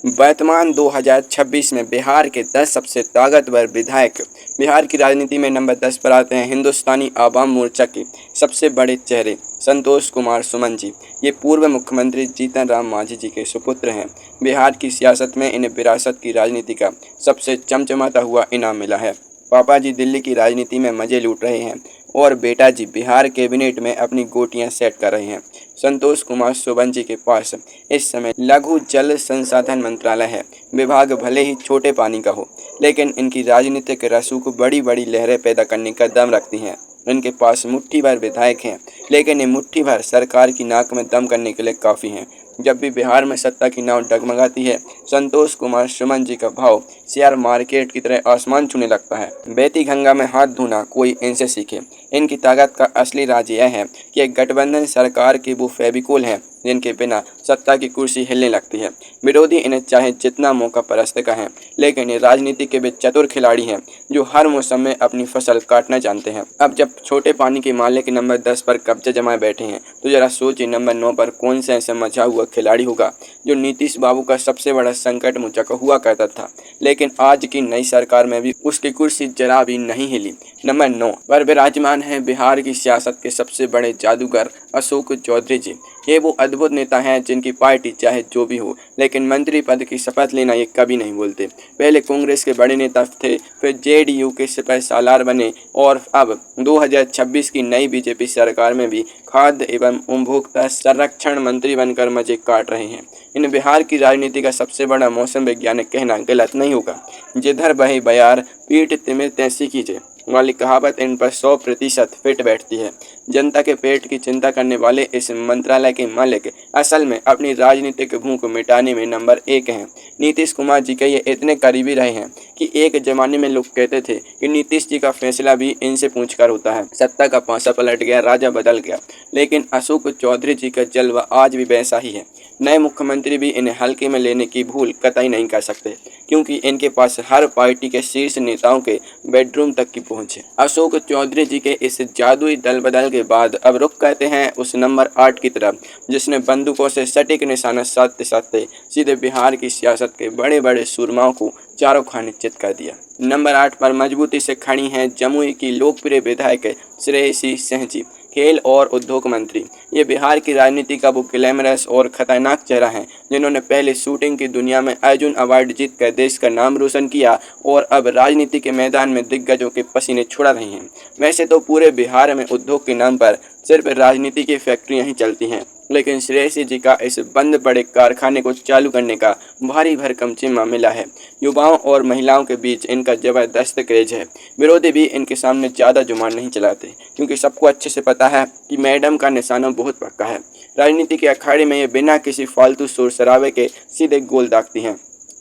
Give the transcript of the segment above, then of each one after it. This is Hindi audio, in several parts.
वर्तमान 2026 में बिहार के 10 सबसे ताकतवर विधायक। बिहार की राजनीति में नंबर 10 पर आते हैं हिंदुस्तानी आवाम मोर्चा के सबसे बड़े चेहरे संतोष कुमार सुमन जी। ये पूर्व मुख्यमंत्री जीतन राम मांझी जी के सुपुत्र हैं। बिहार की सियासत में इन्हें विरासत की राजनीति का सबसे चमचमाता हुआ इनाम मिला है। पापा जी दिल्ली की राजनीति में मजे लूट रहे हैं और बेटा जी बिहार कैबिनेट में अपनी गोटियां सेट कर रहे हैं। संतोष कुमार सुमन जी के पास इस समय लघु जल संसाधन मंत्रालय है। विभाग भले ही छोटे पानी का हो, लेकिन इनकी राजनीतिक रसूख बड़ी बड़ी लहरें पैदा करने का दम रखती हैं। इनके पास मुट्ठी भर विधायक हैं, लेकिन ये मुट्ठी भर सरकार की नाक में दम करने के लिए काफ़ी हैं। जब भी बिहार में सत्ता की नाव डगमगाती है, संतोष कुमार सुमन जी का भाव शेयर मार्केट की तरह आसमान छूने लगता है। बेती गंगा में हाथ धोना कोई इनसे सीखे। इनकी ताकत का असली राज यह है कि एक गठबंधन सरकार की वो फेविकोल है जिनके बिना सत्ता की कुर्सी हिलने लगती है। विरोधी इन्हें चाहे जितना मौका परस्त कहें, लेकिन ये राजनीति के वे चतुर खिलाड़ी हैं जो हर मौसम में अपनी फसल काटना जानते हैं। अब जब छोटे पानी के मालिक नंबर 10 पर कब्जा जमाए बैठे हैं, तो जरा सोचिए नंबर 9 पर कौन सा ऐसा मचा हुआ खिलाड़ी होगा जो नीतीश बाबू का सबसे बड़ा संकट मोचक हुआ करता था, लेकिन आज की नई सरकार में भी उसकी कुर्सी जरा भी नहीं हिली। नंबर 9 पर विराजमान है बिहार की सियासत के सबसे बड़े जादूगर अशोक चौधरी जी। ये वो अद्भुत नेता हैं जिनकी पार्टी चाहे जो भी हो, लेकिन मंत्री पद की शपथ लेना ये कभी नहीं भूलते। पहले कांग्रेस के बड़े नेता थे, फिर जेडीयू के सिपह सालार बने और अब 2026 की नई बीजेपी सरकार में भी खाद्य एवं उपभोक्ता संरक्षण मंत्री बनकर मजे काट रहे हैं। इन बिहार की राजनीति का सबसे बड़ा मौसम वैज्ञानिक कहना गलत नहीं होगा। जिधर बहे बयार पीठ तिमिर तैसी कीजिए वाली कहावत इन पर 100% फिट बैठती है। जनता के पेट की चिंता करने वाले इस मंत्रालय के मालिक असल में अपनी राजनीतिक भूख मिटाने में नंबर 1 हैं। नीतीश कुमार जी के ये इतने करीबी रहे हैं कि एक जमाने में लोग कहते थे कि नीतीश जी का फैसला भी इनसे पूछकर होता है। सत्ता का पासा पलट गया, राजा बदल गया, लेकिन अशोक चौधरी जी का जलवा आज भी वैसा ही है। नए मुख्यमंत्री भी इन्हें हल्के में लेने की भूल कतई नहीं कर सकते, क्योंकि इनके पास हर पार्टी के शीर्ष नेताओं के बेडरूम तक की पहुंच है। अशोक चौधरी जी के इस जादुई दल बदल के बाद अब रुख कहते हैं उस नंबर 8 की तरफ, जिसने बंदूकों से सटीक निशाना साधते साधते सीधे बिहार की सियासत के बड़े बड़े सूरमाओं को चारों खाने चित कर दिया। नंबर 8 पर मजबूती से खड़ी हैं जमुई की लोकप्रिय विधायक श्रेयसी सिंह जी, खेल और उद्योग मंत्री। ये बिहार की राजनीति का वो ग्लैमरस और खतरनाक चेहरा है जिन्होंने पहले शूटिंग की दुनिया में अर्जुन अवार्ड जीतकर देश का नाम रोशन किया और अब राजनीति के मैदान में दिग्गजों के पसीने छुड़ा रहे हैं। वैसे तो पूरे बिहार में उद्योग के नाम पर सिर्फ राजनीति की फैक्ट्रियां ही चलती हैं, लेकिन श्रेयसी जी का इस बंद पड़े कारखाने को चालू करने का भारी भरकम जिम्मा मिला है। युवाओं और महिलाओं के बीच इनका जबरदस्त क्रेज है। विरोधी भी इनके सामने ज़्यादा जुबान नहीं चलाते, क्योंकि सबको अच्छे से पता है कि मैडम का निशाना बहुत पक्का है। राजनीति के अखाड़े में ये बिना किसी फालतू शोर शराबे के सीधे गोल दागती हैं।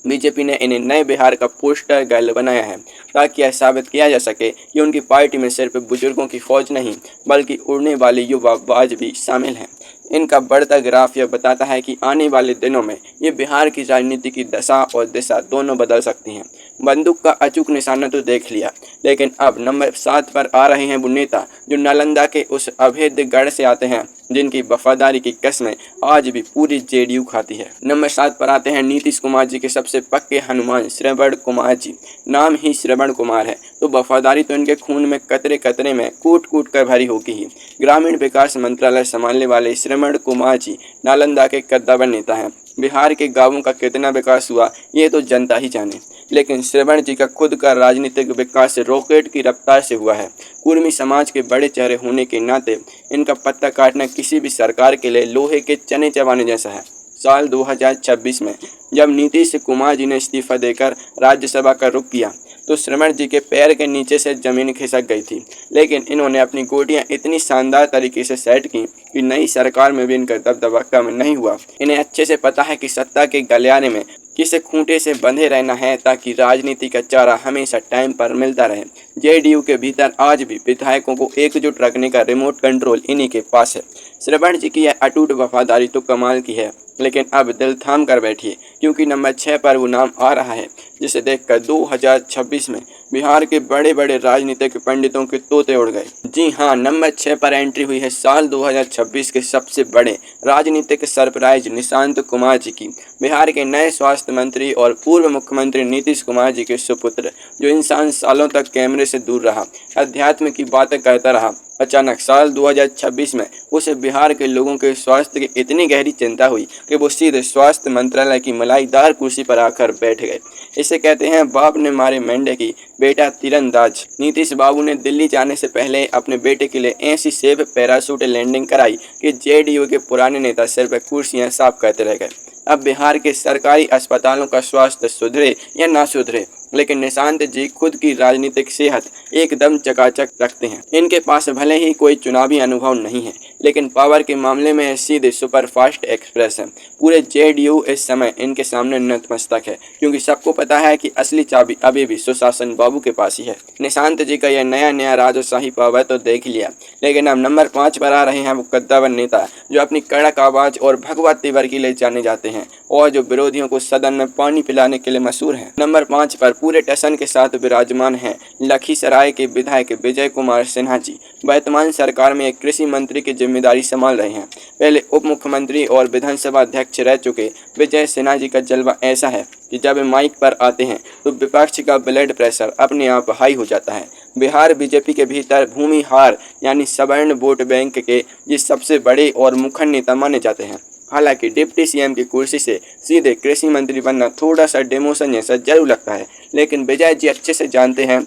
बीजेपी ने इन्हें नए बिहार का पोस्टर गर्ल बनाया है, ताकि यह साबित किया जा सके कि उनकी पार्टी में सिर्फ बुजुर्गों की फौज नहीं, बल्कि उड़ने वाले युवा बाज भी शामिल हैं। इनका बढ़ता ग्राफ यह बताता है कि आने वाले दिनों में ये बिहार की राजनीति की दशा और दिशा दोनों बदल सकती हैं। बंदूक का अचूक निशाना तो देख लिया, लेकिन अब नंबर 7 पर आ रहे हैं वो नेता जो नालंदा के उस अभेद्य गढ़ से आते हैं, जिनकी वफादारी की कसमें आज भी पूरी जेडीयू खाती है। नंबर 7 पर आते हैं नीतीश कुमार जी के सबसे पक्के हनुमान श्रवण कुमार जी। नाम ही श्रवण कुमार है, तो वफादारी तो इनके खून में कतरे कतरे में कूट कूट कर भरी होगी ही। ग्रामीण विकास मंत्रालय संभालने वाले श्रवण कुमार जी नालंदा के कद्दावर नेता हैं। बिहार के गांवों का कितना विकास हुआ ये तो जनता ही जाने, लेकिन श्रवण जी का खुद का राजनीतिक विकास रॉकेट की रफ्तार से हुआ है। कुर्मी समाज के बड़े चेहरे होने के नाते इनका पत्ता काटना किसी भी सरकार के लिए लोहे के चने चबाने जैसा है। साल 2026 में जब नीतीश कुमार जी ने इस्तीफा देकर राज्यसभा का रुख किया, तो श्रवण जी के पैर के नीचे से जमीन खिसक गई थी, लेकिन इन्होंने अपनी गोटियां इतनी शानदार तरीके से सेट की कि नई सरकार में भी इनका दबदबा कम नहीं हुआ। इन्हें अच्छे से पता है कि सत्ता के गलियारे में किसे खूंटे से बंधे रहना है, ताकि राजनीति का चारा हमेशा टाइम पर मिलता रहे। जेडीयू के भीतर आज भी विधायकों को एकजुट रखने का रिमोट कंट्रोल इन्हीं के पास है। श्रवण जी की यह अटूट वफादारी तो कमाल की है, लेकिन अब दिल थाम कर बैठिए, क्योंकि नंबर 6 पर वो नाम आ रहा है जिसे देखकर 2026 में बिहार के बड़े बड़े राजनीतिक पंडितों के तोते उड़ गए। जी हाँ, नंबर 6 पर एंट्री हुई है साल 2026 के सबसे बड़े राजनीतिक सरप्राइज निशांत कुमार जी की। बिहार के नए स्वास्थ्य मंत्री और पूर्व मुख्यमंत्री नीतीश कुमार जी के सुपुत्र, जो इंसान सालों तक कैमरे से दूर रहा, अध्यात्म की बातें करता रहा, अचानक साल 2026 में उसे बिहार के लोगों के स्वास्थ्य की इतनी गहरी चिंता हुई कि वो सीधे स्वास्थ्य मंत्रालय की मलाईदार कुर्सी पर आकर बैठ गए। इसे कहते हैं बाप ने मारे मेंढे की, बेटा तीरंदाज। नीतीश बाबू ने दिल्ली जाने से पहले अपने बेटे के लिए ऐसी सेफ पैराशूट लैंडिंग कराई कि जेडीयू के पुराने नेता सिर पर कुर्सियां साफ करते रह गए। अब बिहार के सरकारी अस्पतालों का स्वास्थ्य सुधरे या ना सुधरे, लेकिन निशांत जी खुद की राजनीतिक सेहत एकदम चकाचक रखते हैं। इनके पास भले ही कोई चुनावी अनुभव नहीं है, लेकिन पावर के मामले में सीधे सुपरफास्ट एक्सप्रेस है। पूरे जेडीयू इस समय इनके सामने नतमस्तक है, क्योंकि सबको पता है कि असली चाबी अभी भी सुशासन बाबू के पास ही है। निशांत जी का यह नया राजशाही पावर तो देख लिया, लेकिन अब नंबर 5 पर आ रहे हैं वो कद्दावर नेता, जो अपनी कड़क आवाज और भगवा तेवर के लिए जाने जाते हैं और जो विरोधियों को सदन में पानी पिलाने के लिए मशहूर हैं। नंबर 5 पर पूरे टसन के साथ विराजमान हैं लखीसराय के विधायक विजय कुमार सिन्हा जी। वर्तमान सरकार में एक कृषि मंत्री की जिम्मेदारी संभाल रहे हैं। पहले उप मुख्यमंत्री और विधानसभा अध्यक्ष रह चुके विजय सिन्हा जी का जलवा ऐसा है कि जब माइक पर आते हैं तो विपक्ष का ब्लड प्रेशर अपने आप हाई हो जाता है। बिहार बीजेपी के भीतर भूमि हार यानी सवर्ण वोट बैंक के ये सबसे बड़े और मुखर नेता माने जाते हैं। हालांकि डिप्टी सीएम की कुर्सी से सीधे कृषि मंत्री बनना थोड़ा सा डिमोशन जैसा जरूर लगता है, लेकिन विजय जी अच्छे से जानते हैं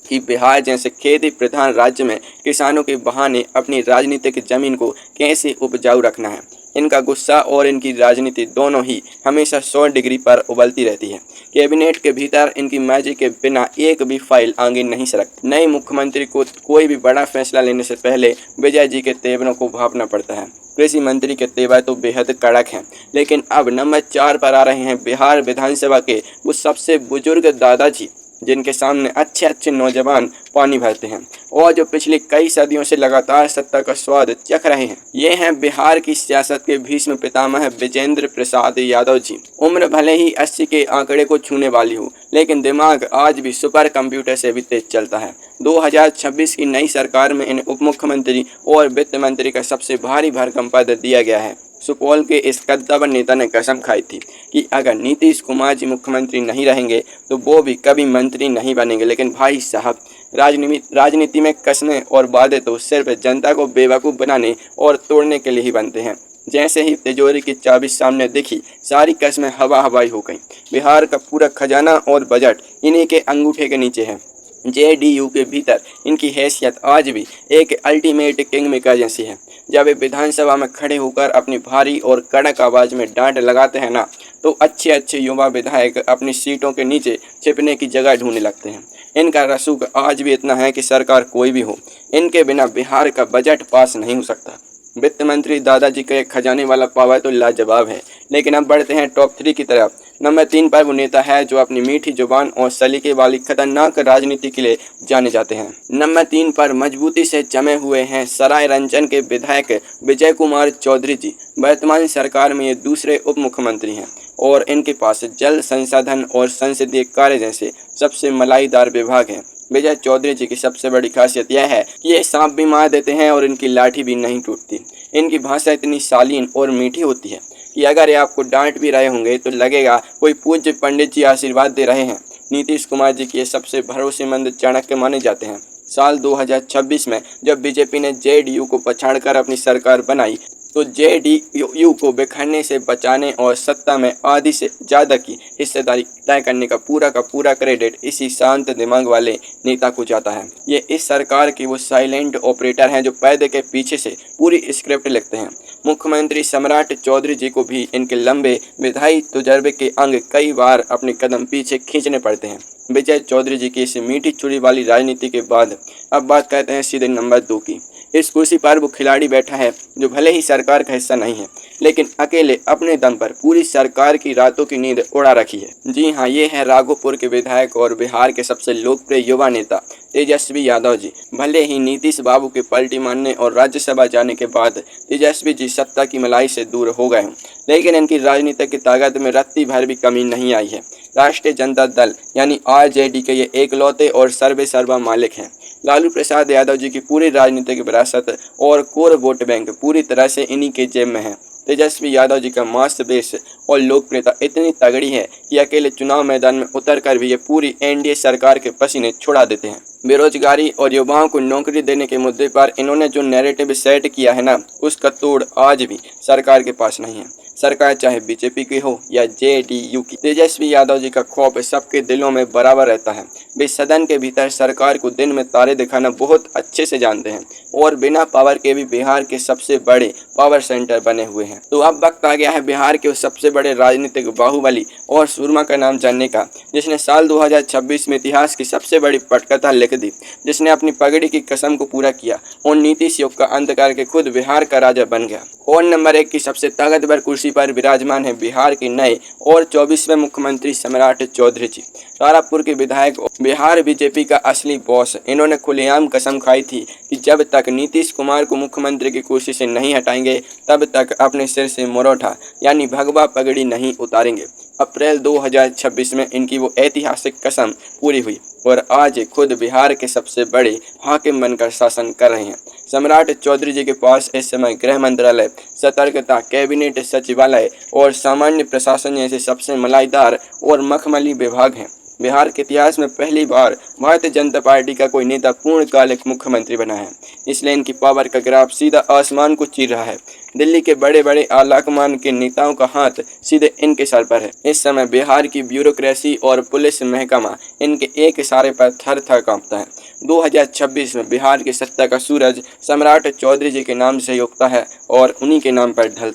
कि बिहार जैसे खेती प्रधान राज्य में किसानों के बहाने अपनी राजनीतिक जमीन को कैसे उपजाऊ रखना है। इनका गुस्सा और इनकी राजनीति दोनों ही हमेशा 100 डिग्री पर उबलती रहती है। कैबिनेट के भीतर इनकी मर्जी के बिना एक भी फाइल आगे नहीं सरकती। नए मुख्यमंत्री को कोई भी बड़ा फैसला लेने से पहले विजय जी के तेवरों को भांपना पड़ता है। कृषि मंत्री के तेवर तो बेहद कड़क हैं, लेकिन अब नंबर 4 पर आ रहे हैं बिहार विधानसभा के वो सबसे बुजुर्ग दादाजी, जिनके सामने अच्छे नौजवान पानी भरते हैं और जो पिछली कई सदियों से लगातार सत्ता का स्वाद चख रहे हैं। ये हैं बिहार की सियासत के भीष्म पितामह विजेंद्र प्रसाद यादव जी। उम्र भले ही 80 के आंकड़े को छूने वाली हो, लेकिन दिमाग आज भी सुपर कंप्यूटर से भी तेज चलता है। 2026 की नई सरकार में इन उप मुख्यमंत्री और वित्त मंत्री का सबसे भारी भरकम पद दिया गया है। सुपौल के इस कद्दावर नेता ने कसम खाई थी कि अगर नीतीश कुमार जी मुख्यमंत्री नहीं रहेंगे तो वो भी कभी मंत्री नहीं बनेंगे। लेकिन भाई साहब, राजनीति में कसमें और वादे तो सिर्फ जनता को बेवकूफ़ बनाने और तोड़ने के लिए ही बनते हैं। जैसे ही तिजोरी की चाबी सामने दिखी, सारी कस्में हवाई हो गई। बिहार का पूरा खजाना और बजट इन्हीं के अंगूठे के नीचे है। जेडीयू के भीतर इनकी हैसियत आज भी एक अल्टीमेट किंग मेकर जैसी है। जब वे विधानसभा में खड़े होकर अपनी भारी और कड़क आवाज़ में डांट लगाते हैं ना, तो अच्छे युवा विधायक अपनी सीटों के नीचे छिपने की जगह ढूंढने लगते हैं। इनका रसूख आज भी इतना है कि सरकार कोई भी हो, इनके बिना बिहार का बजट पास नहीं हो सकता। वित्त मंत्री दादाजी का एक खजाने वाला पावर तो लाजवाब है। लेकिन अब बढ़ते हैं टॉप 3 की तरफ। नंबर 3 पर वो नेता है जो अपनी मीठी जुबान और सलीके वाली खतरनाक राजनीति के लिए जाने जाते हैं। नंबर 3 पर मजबूती से जमे हुए हैं सराय रंजन के विधायक विजय कुमार चौधरी जी। वर्तमान सरकार में ये दूसरे उप मुख्यमंत्री हैं और इनके पास जल संसाधन और संसदीय कार्य जैसे सबसे मलाईदार विभाग हैं। विजय चौधरी जी की सबसे बड़ी खासियत यह है कि ये सांप भी मार देते हैं और इनकी लाठी भी नहीं टूटती। इनकी भाषा इतनी शालीन और मीठी होती है कि अगर ये आपको डांट भी रहे होंगे तो लगेगा कोई पूज्य पंडित जी आशीर्वाद दे रहे हैं। नीतीश कुमार जी की ये सबसे भरोसेमंद चाणक्य माने जाते हैं। साल 2026 में जब बीजेपी ने जेडीयू को पछाड़कर अपनी सरकार बनाई, तो जेडीयू को बिखरने से बचाने और सत्ता में आधी से ज़्यादा की हिस्सेदारी तय करने का पूरा क्रेडिट इसी शांत दिमाग वाले नेता को जाता है। ये इस सरकार के वो साइलेंट ऑपरेटर हैं जो पर्दे के पीछे से पूरी स्क्रिप्ट लिखते हैं। मुख्यमंत्री सम्राट चौधरी जी को भी इनके लंबे विधायी तजुर्बे के अंग कई बार अपने कदम पीछे खींचने पड़ते हैं। विजय चौधरी जी की इस मीठी चुड़ी वाली राजनीति के बाद अब बात करते हैं सीधे नंबर 2 की। इस कुर्सी पर वो खिलाड़ी बैठा है जो भले ही सरकार का हिस्सा नहीं है, लेकिन अकेले अपने दम पर पूरी सरकार की रातों की नींद उड़ा रखी है। जी हाँ, ये है राघोपुर के विधायक और बिहार के सबसे लोकप्रिय युवा नेता तेजस्वी यादव जी। भले ही नीतीश बाबू के पलटी मारने और राज्यसभा जाने के बाद तेजस्वी जी सत्ता की मलाई से दूर हो गए हैं, लेकिन इनकी राजनीति की ताकत में रत्ती भर भी कमी नहीं आई है। राष्ट्रीय जनता दल यानी आरजेडी के ये एकलौते और सर्वेसर्वा मालिक हैं। लालू प्रसाद यादव जी की पूरी राजनीतिक विरासत और कोर वोट बैंक पूरी तरह से इन्हीं के जेब में है। तेजस्वी यादव जी का मांसपेश और लोकप्रियता इतनी तगड़ी है कि अकेले चुनाव मैदान में उतरकर भी ये पूरी एनडीए सरकार के पसीने छुड़ा देते हैं। बेरोजगारी और युवाओं को नौकरी देने के मुद्दे पर इन्होंने जो नैरेटिव सेट किया है ना, उसका तोड़ आज भी सरकार के पास नहीं है। सरकार चाहे बीजेपी की हो या जेडीयू की, तेजस्वी यादव जी का खौफ सबके दिलों में बराबर रहता है। वे सदन के भीतर सरकार को दिन में तारे दिखाना बहुत अच्छे से जानते हैं और बिना पावर के भी बिहार के सबसे बड़े पावर सेंटर बने हुए हैं। तो अब वक्त आ गया है बिहार के उस सबसे बड़े राजनीतिक बाहुबली और सूरमा का नाम जानने का, जिसने साल 2026 में इतिहास की सबसे बड़ी पटकथा लिख दी, जिसने अपनी पगड़ी की कसम को पूरा किया और नीतीश योग का अंत करके खुद बिहार का राजा बन गया। और नंबर 1 की सबसे ताकतवर कुर्सी पर विराजमान है बिहार के नए और 24वें मुख्यमंत्री सम्राट चौधरी जी। तारापुर के विधायक बिहार बीजेपी का असली बॉस। इन्होंने खुलेआम कसम खाई थी कि जब तक नीतीश कुमार को मुख्यमंत्री की कुर्सी से नहीं हटाएंगे, तब तक अपने सिर से मुरौठा यानी भगवा पगड़ी नहीं उतारेंगे। अप्रैल 2026 में इनकी वो ऐतिहासिक कसम पूरी हुई और आज खुद बिहार के सबसे बड़े हाकिम बनकर शासन कर रहे हैं। सम्राट चौधरी जी के पास इस समय गृह मंत्रालय, सतर्कता, कैबिनेट सचिवालय और सामान्य प्रशासन जैसे सबसे मलाईदार और मखमली विभाग हैं। बिहार के इतिहास में पहली बार भारतीय जनता पार्टी का कोई नेता पूर्णकालिक मुख्यमंत्री बना है, इसलिए इनकी पावर का ग्राफ सीधा आसमान को चीर रहा है। दिल्ली के बड़े बड़े आलाकमान के नेताओं का हाथ सीधे इनके सर पर है। इस समय बिहार की ब्यूरोक्रेसी और पुलिस महकमा इनके एक इशारे पर थर थर कांपता है। 2026 में बिहार की सत्ता का सूरज सम्राट चौधरी जी के नाम से उगता है और उन्हीं के नाम पर ढलता है।